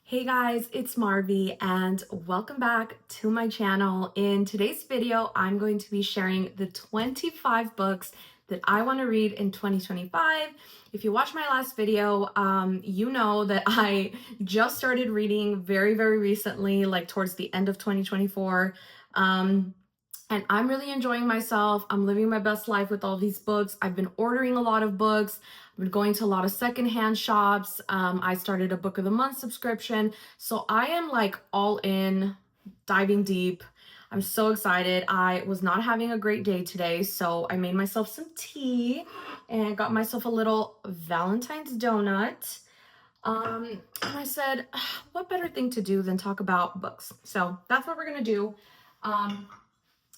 Hey guys, it's Marvi and welcome back to my channel. In today's video, I'm going to be sharing the 25 books that I want to read in 2025. If you watched my last video, you know that I just started reading very recently, like towards the end of 2024. And I'm really enjoying myself. I'm living my best life with all these books. I've been ordering a lot of books. I've been going to a lot of secondhand shops. I started a book of the month subscription. So I am like all in, diving deep. I'm so excited. I was not having a great day today, so I made myself some tea and got myself a little Valentine's donut. And I said, what better thing to do than talk about books? So that's what we're gonna do.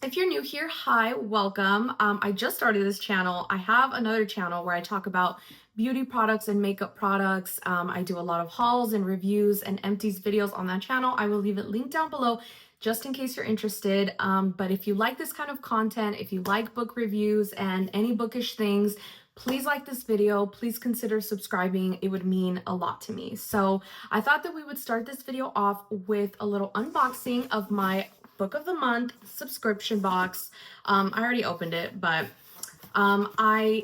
If you're new here, hi, welcome. I just started this channel. I have another channel where I talk about beauty products and makeup products. I do a lot of hauls and reviews and empties videos on that channel. I will leave it linked down below just in case you're interested. But if you like this kind of content, if you like book reviews and any bookish things, please like this video. Please consider subscribing. It would mean a lot to me. So I thought that we would start this video off with a little unboxing of my book of the month subscription box. I already opened it, but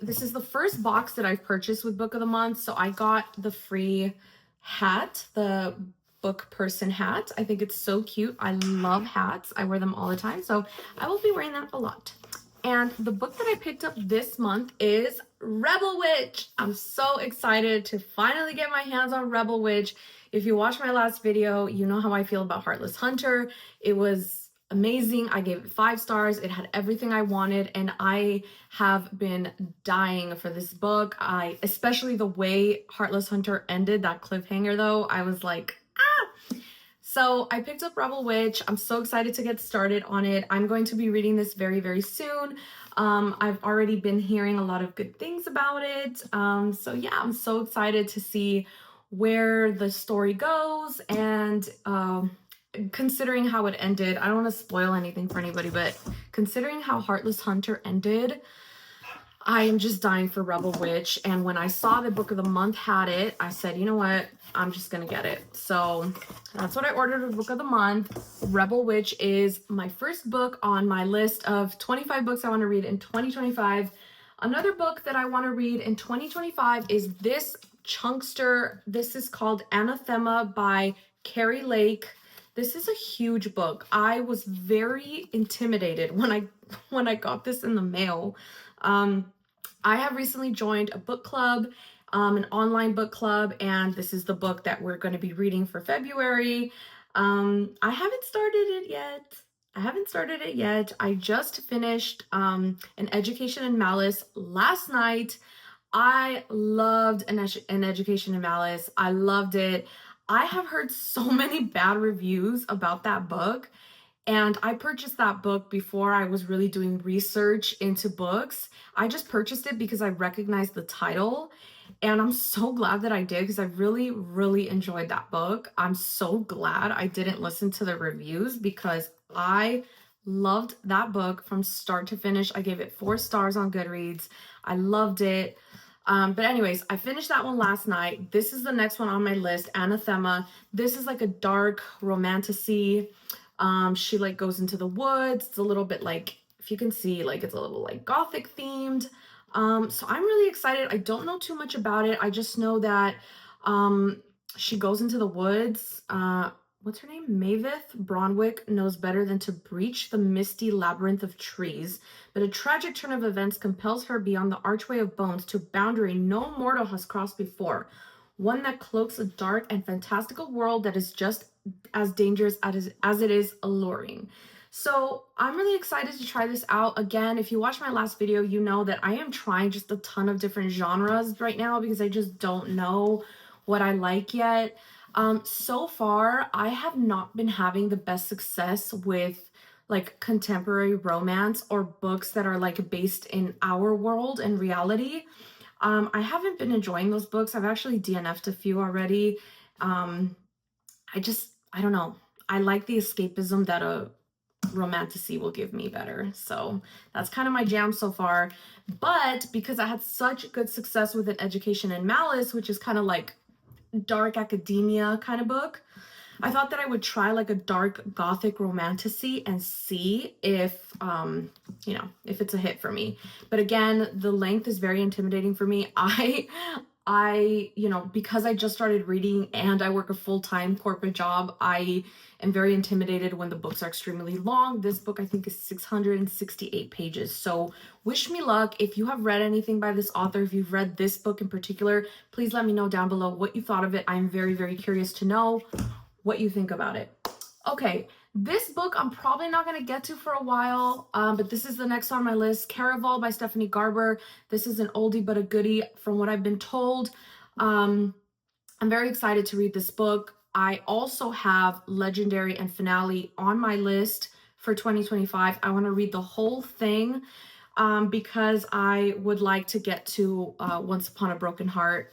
this is the first box that I've purchased with book of the month. So I got the free hat, the book person hat. I think it's so cute. I love hats. I wear them all the time, so I will be wearing them a lot. And the book that I picked up this month is Rebel Witch. I'm so excited to finally get my hands on Rebel Witch. If you watched my last video, you know how I feel about Heartless Hunter. It was amazing. I gave it 5 stars. It had everything I wanted, and I have been dying for this book. Especially the way Heartless Hunter ended, that cliffhanger though, I was like, ah! So I picked up Rebel Witch. I'm so excited to get started on it. I'm going to be reading this very soon. I've already been hearing a lot of good things about it. So yeah, I'm so excited to see where the story goes, and considering how it ended, I don't want to spoil anything for anybody, but considering how Heartless Hunter ended, I am just dying for Rebel Witch. And when I saw the book of the month had it, I said, you know what, I'm just gonna get it. So that's what I ordered with book of the month. Rebel Witch is my first book on my list of 25 books I want to read in 2025. Another book that I want to read in 2025 is this chunkster. This is called Anathema by Kari Lake. This is a huge book. I was very intimidated when I got this in the mail. I have recently joined a book club, an online book club, and this is the book that we're going to be reading for February. I haven't started it yet. I just finished An Education in Malice last night. I loved An Education in Malice. I loved it. I have heard so many bad reviews about that book, and I purchased that book before I was really doing research into books. I just purchased it because I recognized the title, and I'm so glad that I did because I really enjoyed that book. I'm so glad I didn't listen to the reviews because I loved that book from start to finish. I gave it 4 stars on Goodreads. I loved it. But anyways, I finished that one last night. This is the next one on my list, Anathema. This is like a dark romantasy. She like goes into the woods. It's a little bit like, if you can see, like it's a little like gothic themed. So I'm really excited. I don't know too much about it. I just know that she goes into the woods. What's her name? Maveth Bronwick knows better than to breach the misty labyrinth of trees, but a tragic turn of events compels her beyond the archway of bones to a boundary no mortal has crossed before, one that cloaks a dark and fantastical world that is just as dangerous as it is alluring. So I'm really excited to try this out. Again, if you watched my last video, you know that I am trying just a ton of different genres right now because I just don't know what I like yet. So far, I have not been having the best success with like contemporary romance or books that are like based in our world and reality. I haven't been enjoying those books. I've actually DNF'd a few already. I don't know. I like the escapism that a romantasy will give me better. So that's kind of my jam so far. But because I had such good success with An Education in Malice, which is kind of like dark academia kind of book. I thought that I would try like a dark gothic romantasy and see if, if it's a hit for me. But again, the length is very intimidating for me. Because I just started reading and I work a full-time corporate job, I am very intimidated when the books are extremely long. This book, I think, is 668 pages. So wish me luck. If you have read anything by this author, if you've read this book in particular, please let me know down below what you thought of it. I'm very, very curious to know what you think about it. Okay, this book I'm probably not going to get to for a while, but this is the next on my list, Caraval by Stephanie Garber. This is an oldie but a goodie from what I've been told. I'm very excited to read this book. I also have Legendary and Finale on my list for 2025. I want to read the whole thing because I would like to get to Once Upon a Broken Heart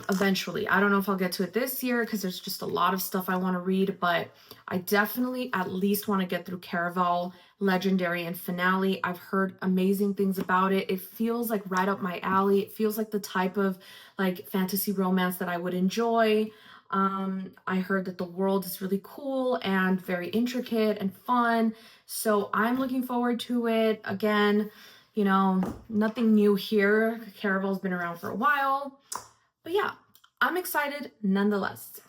eventually. I don't know if I'll get to it this year because there's just a lot of stuff I want to read, but I definitely at least want to get through Caraval, Legendary, and Finale. I've heard amazing things about it. It feels like right up my alley. It feels like the type of like fantasy romance that I would enjoy. I heard that the world is really cool and very intricate and fun. So I'm looking forward to it. Again, nothing new here. Caraval's been around for a while. But yeah, I'm excited nonetheless.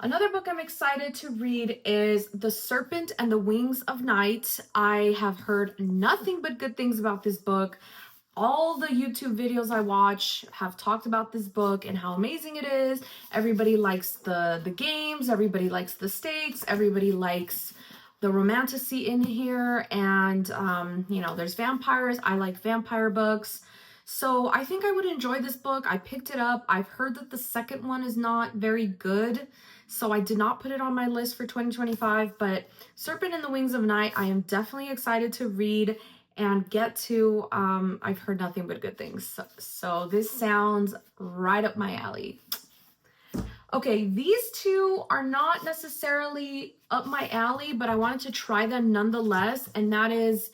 Another book I'm excited to read is The Serpent and the Wings of Night. I have heard nothing but good things about this book. All the YouTube videos I watch have talked about this book and how amazing it is. Everybody likes the games, everybody likes the stakes, everybody likes the romantasy in here, and there's vampires. I like vampire books. So I think I would enjoy this book. I picked it up. I've heard that the second one is not very good, so I did not put it on my list for 2025, but Serpent and the Wings of Night, I am definitely excited to read and get to. I've heard nothing but good things. So this sounds right up my alley. Okay, these two are not necessarily up my alley, but I wanted to try them nonetheless, and that is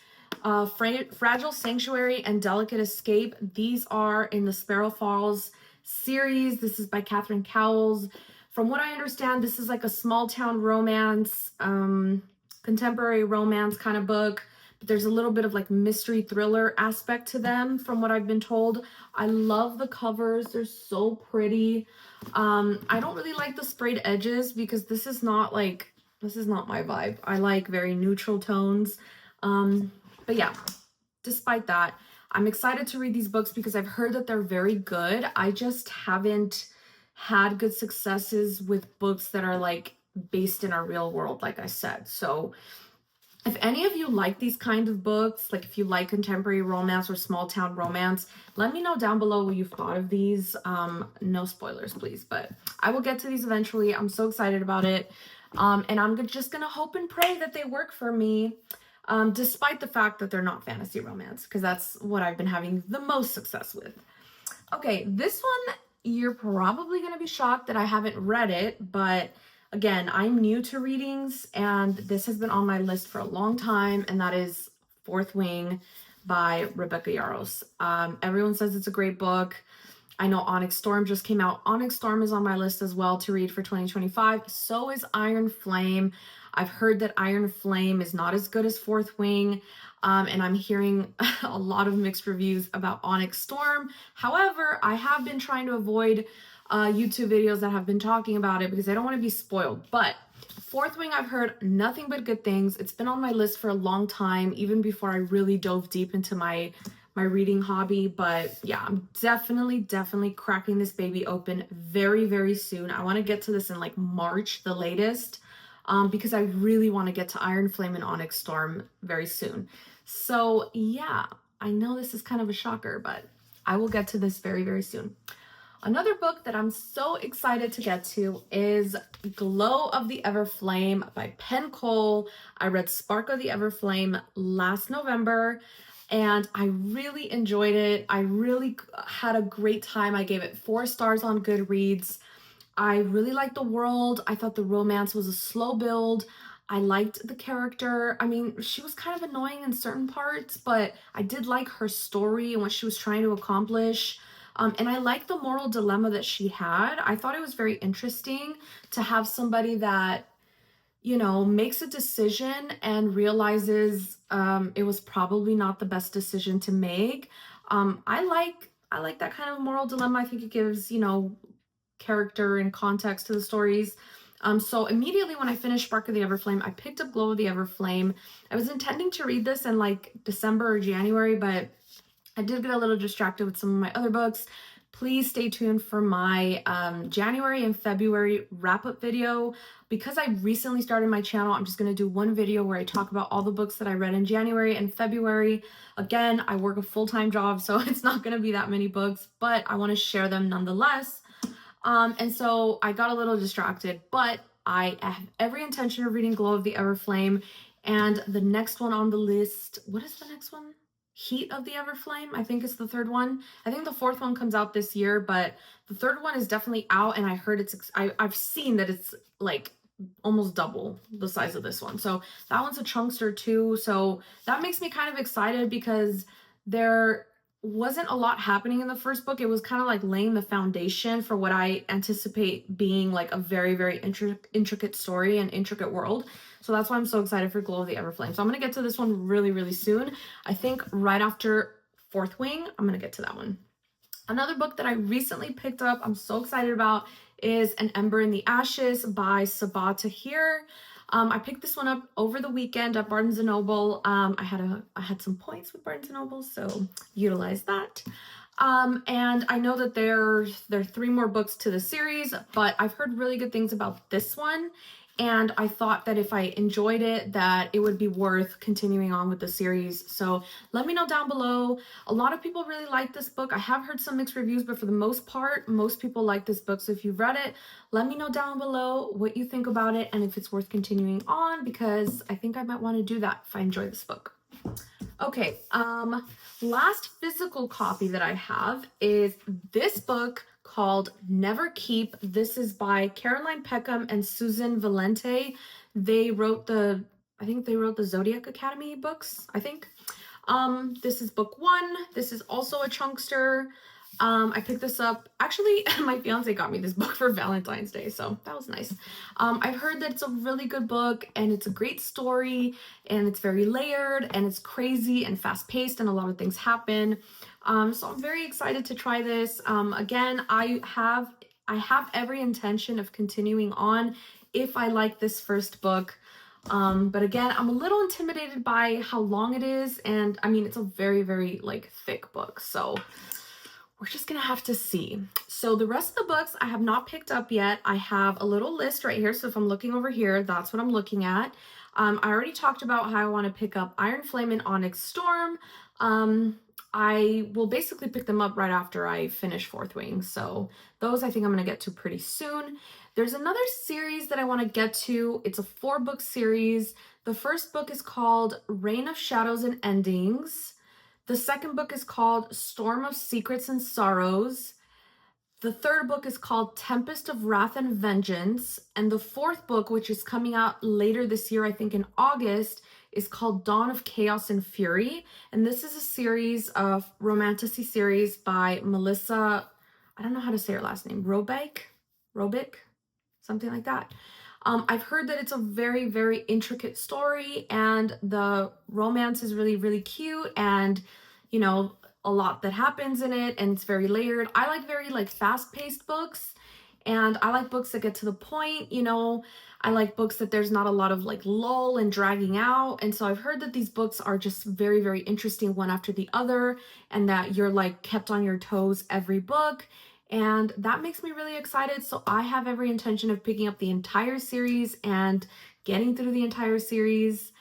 Fragile Sanctuary and Delicate Escape. These are in the Sparrow Falls series. This is by Catherine Cowles. From what I understand, this is like a small town romance, contemporary romance kind of book. But there's a little bit of like mystery thriller aspect to them from what I've been told. I love the covers. They're so pretty. I don't really like the sprayed edges because this is not my vibe. I like very neutral tones. But yeah, despite that, I'm excited to read these books because I've heard that they're very good. I just haven't had good successes with books that are like based in our real world, like I said. So if any of you like these kind of books, like if you like contemporary romance or small town romance, let me know down below what you've thought of these. No spoilers, please, but I will get to these eventually. I'm so excited about it. And I'm just gonna hope and pray that they work for me. Despite the fact that they're not fantasy romance, because that's what I've been having the most success with. Okay, this one, you're probably going to be shocked that I haven't read it, but again, I'm new to readings, and this has been on my list for a long time, and that is Fourth Wing by Rebecca Yarros. Everyone says it's a great book. I know Onyx Storm just came out. Onyx Storm is on my list as well to read for 2025. So is Iron Flame. I've heard that Iron Flame is not as good as Fourth Wing, and I'm hearing a lot of mixed reviews about Onyx Storm. However, I have been trying to avoid YouTube videos that have been talking about it because I don't want to be spoiled. But Fourth Wing, I've heard nothing but good things. It's been on my list for a long time, even before I really dove deep into my reading hobby. But yeah, I'm definitely cracking this baby open very, very soon. I want to get to this in like March, the latest. Because I really want to get to Iron Flame and Onyx Storm very soon. So yeah, I know this is kind of a shocker, but I will get to this very, very soon. Another book that I'm so excited to get to is Glow of the Everflame by Penn Cole. I read Spark of the Everflame last November, and I really enjoyed it. I really had a great time. I gave it 4 stars on Goodreads. I really liked the world. I thought the romance was a slow build. I liked the character. I mean, she was kind of annoying in certain parts, but I did like her story and what she was trying to accomplish. And I like the moral dilemma that she had. I thought it was very interesting to have somebody that, you know, makes a decision and realizes it was probably not the best decision to make. I like that kind of moral dilemma. I think it gives, you know, character and context to the stories. So immediately when I finished Spark of the Everflame, I picked up Glow of the Everflame. I was intending to read this in like December or January, but I did get a little distracted with some of my other books. Please stay tuned for my January and February wrap-up video. Because I recently started my channel, I'm just going to do one video where I talk about all the books that I read in January and February. Again, I work a full-time job, so it's not going to be that many books, but I want to share them nonetheless. And so I got a little distracted, but I have every intention of reading Glow of the Everflame. And the next one on the list, what is the next one? Heat of the Everflame, I think is the third one. I think the fourth one comes out this year, but the third one is definitely out, and I heard I've seen that it's like almost double the size of this one. So that one's a chunkster too. So that makes me kind of excited because there wasn't a lot happening in the first book. It was kind of like laying the foundation for what I anticipate being like a very, very intricate story and intricate world. So that's why I'm so excited for Glow of the Everflame. So I'm going to get to this one really, really soon. I think right after Fourth Wing, I'm going to get to that one. Another book that I recently picked up, I'm so excited about, is An Ember in the Ashes by Sabaa Tahir. I picked this one up over the weekend at Barnes & Noble. I had some points with Barnes & Noble, so utilize that. And I know that there are 3 more books to the series, but I've heard really good things about this one. And I thought that if I enjoyed it, that it would be worth continuing on with the series. So let me know down below. A lot of people really like this book. I have heard some mixed reviews, but for the most part, most people like this book. So if you've read it, let me know down below what you think about it and if it's worth continuing on, because I think I might want to do that if I enjoy this book. Okay, last physical copy that I have is this book called Never Keep. This is by Caroline Peckham and Susan Valente. I think they wrote the Zodiac Academy books, I think. This is book 1. This is also a chunkster. I picked this up, actually, my fiance got me this book for Valentine's Day, so that was nice. I've heard that it's a really good book, and it's a great story, and it's very layered, and it's crazy and fast-paced, and a lot of things happen. So I'm very excited to try this. Again, I have every intention of continuing on if I like this first book. But again, I'm a little intimidated by how long it is, and I mean, it's a very, very like thick book, so we're just gonna have to see. So the rest of the books I have not picked up yet. I have a little list right here, so if I'm looking over here, that's what I'm looking at. I already talked about how I want to pick up Iron Flame and Onyx Storm. I will basically pick them up right after I finish Fourth Wing, so those I think I'm gonna get to pretty soon. There's another series that I want to get to. It's a 4-book series. The first book is called Reign of Shadows and Endings. The second book is called Storm of Secrets and Sorrows. The third book is called Tempest of Wrath and Vengeance. And the fourth book, which is coming out later this year, I think in August, is called Dawn of Chaos and Fury. And this is a series of romantasy series by Melissa, I don't know how to say her last name, Robic, something like that. I've heard that it's a very, very intricate story, and the romance is really, really cute, and, you know, a lot that happens in it, and it's very layered. I like very, like, fast-paced books, and I like books that get to the point, you know. I like books that there's not a lot of, like, lull and dragging out, and so I've heard that these books are just very, very interesting one after the other, and that you're, like, kept on your toes every book. And that makes me really excited. So I have every intention of picking up the entire series and getting through the entire series.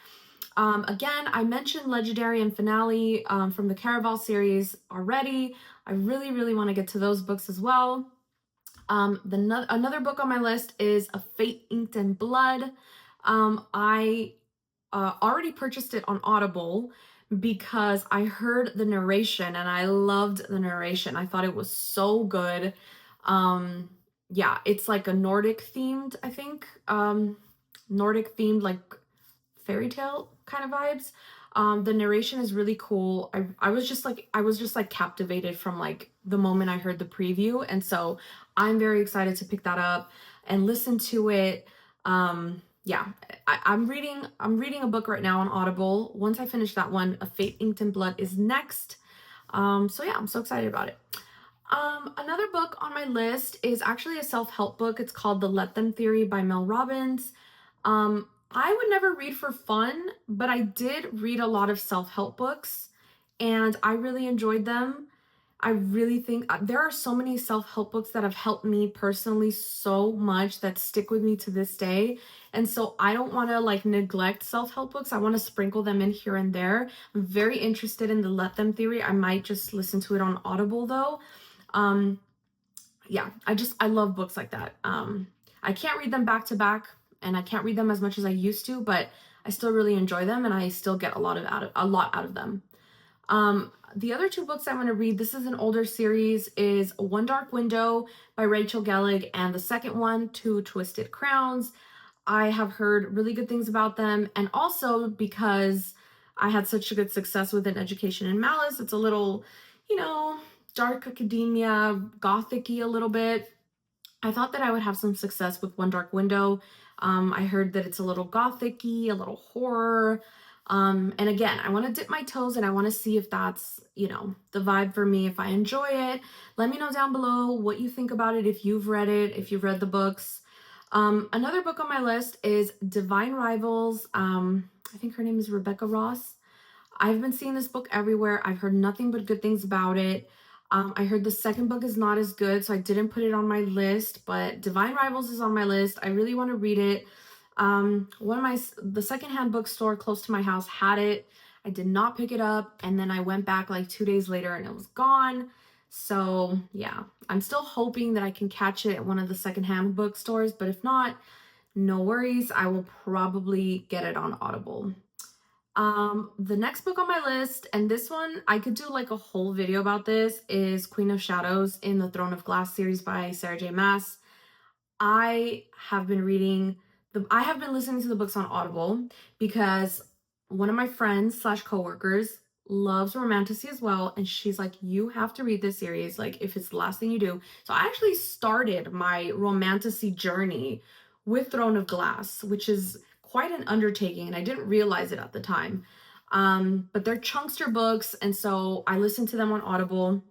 Again, I mentioned Legendary and Finale from the Caraval series already. I really, really want to get to those books as well. Another book on my list is A Fate Inked in Blood. I already purchased it on Audible because I heard the narration and I loved the narration. I thought it was so good. Yeah, it's like a Nordic themed, I think. Nordic themed, like fairy tale kind of vibes. The narration is really cool. I was just like captivated from like the moment I heard the preview, and so I'm very excited to pick that up and listen to it. Yeah, I'm reading a book right now on Audible. Once I finish that one, A Fate Inked in Blood is next. So yeah, I'm so excited about it. Another book on my list is actually a self-help book. It's called The Let Them Theory by Mel Robbins. I would never read for fun, but I did read a lot of self-help books and I really enjoyed them. I really think there are so many self-help books that have helped me personally so much that stick with me to this day. And so I don't want to like neglect self-help books. I want to sprinkle them in here and there. I'm very interested in the Let Them Theory. I might just listen to it on Audible though. Um, yeah, I love books like that. I can't read them back to back and I can't read them as much as I used to, but I still really enjoy them and I still get a lot out of them. The other two books I'm going to read, this is an older series, is One Dark Window by Rachel Gellig, and the second one, Two Twisted Crowns. I have heard really good things about them, and also because I had such a good success with An Education in Malice, it's a little, you know, dark academia, gothic-y a little bit. I thought that I would have some success with One Dark Window. I heard that it's a little gothic-y, a little horror. And again, I want to dip my toes and I want to see if that's, the vibe for me, if I enjoy it. Let me know down below what you think about it, if you've read it, if you've read the books. Another book on my list is Divine Rivals. I think her name is Rebecca Ross. I've been seeing this book everywhere. I've heard nothing but good things about it. I heard the second book is not as good, so I didn't put it on my list, but Divine Rivals is on my list. I really want to read it. The secondhand bookstore close to my house had it. I did not pick it up, and then I went back like 2 days later and it was gone. So yeah, I'm still hoping that I can catch it at one of the secondhand bookstores, but if not, no worries. I will probably get it on Audible. The next book on my list, and this one, I could do like a whole video about this, is Queen of Shadows in the Throne of Glass series by Sarah J Maas. I have been listening to the books on Audible because one of my friends slash coworkers loves romantasy as well. And she's like, you have to read this series, like if it's the last thing you do. So I actually started my romantasy journey with Throne of Glass, which is quite an undertaking. And I didn't realize it at the time. But they're chunkster books. And so I listened to them on Audible.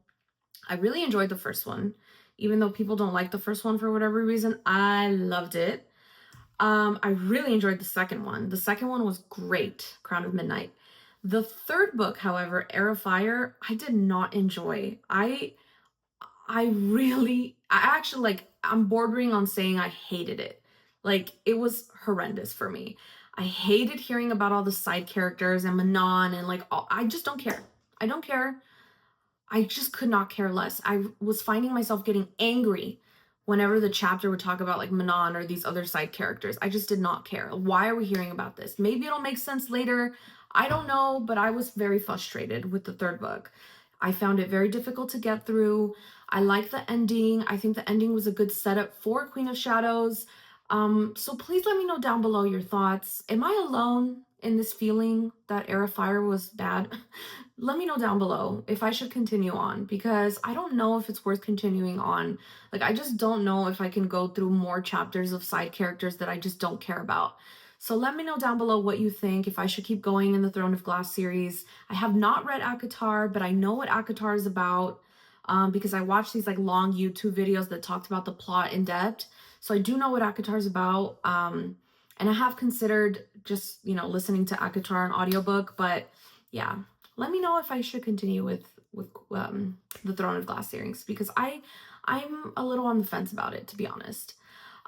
I really enjoyed the first one. Even though people don't like the first one for whatever reason, I loved it. I really enjoyed the second one. The second one was great, Crown of Midnight. The third book, however, Heir of Fire, I did not enjoy. I actually like, I'm bordering on saying I hated it. Like, it was horrendous for me. I hated hearing about all the side characters and Manon and like, I just don't care. I don't care. I just could not care less. I was finding myself getting angry whenever the chapter would talk about like Manon or these other side characters. I just did not care. Why are we hearing about this? Maybe it'll make sense later. I don't know, but I was very frustrated with the third book. I found it very difficult to get through. I like the ending. I think the ending was a good setup for Queen of Shadows. So please let me know down below your thoughts. Am I alone in this feeling that Heir of Fire was bad? Let me know down below if I should continue on, because I don't know if it's worth continuing on. Like, I just don't know if I can go through more chapters of side characters that I just don't care about. So let me know down below what you think, if I should keep going in the Throne of Glass series. I have not read ACOTAR, but I know what ACOTAR is about because I watched these like long YouTube videos that talked about the plot in depth. So I do know what ACOTAR is about. And I have considered just, listening to ACOTAR on audiobook, but yeah, let me know if I should continue with the Throne of Glass series, because I'm a little on the fence about it, to be honest.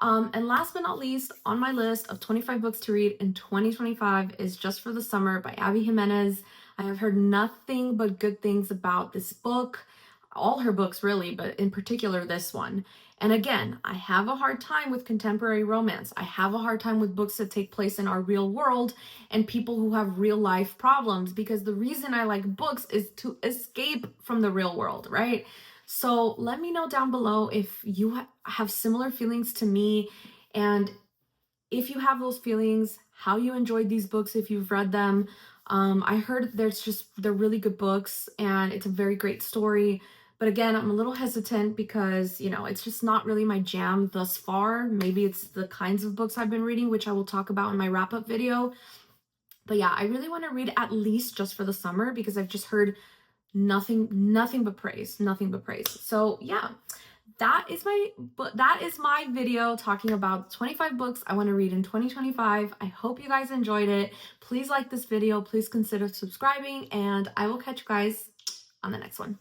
And last but not least, on my list of 25 books to read in 2025 is Just for the Summer by Abby Jimenez. I have heard nothing but good things about this book, all her books really, but in particular this one. And again, I have a hard time with contemporary romance. I have a hard time with books that take place in our real world and people who have real life problems, because the reason I like books is to escape from the real world, right? So let me know down below if you have similar feelings to me, and if you have those feelings, how you enjoyed these books if you've read them. I heard they're really good books and it's a very great story. But again, I'm a little hesitant because, it's just not really my jam thus far. Maybe it's the kinds of books I've been reading, which I will talk about in my wrap-up video. But yeah, I really want to read at least just for the summer because I've just heard nothing but praise, nothing but praise. So yeah, that is my video talking about 25 books I want to read in 2025. I hope you guys enjoyed it. Please like this video, please consider subscribing, and I will catch you guys on the next one.